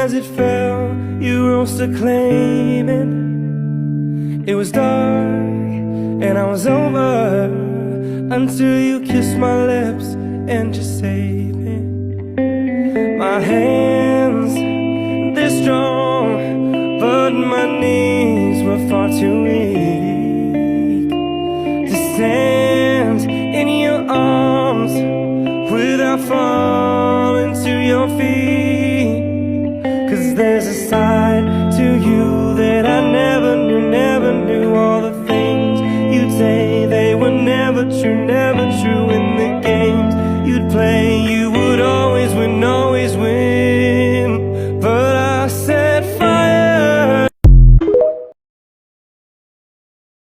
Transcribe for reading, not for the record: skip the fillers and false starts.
as it fell, you rose to claim it. It was dark and I was over, until you kissed my lips and just saved me. My hands, they're strong, but my knees were far too weak to stand in your arms without falling to your feet.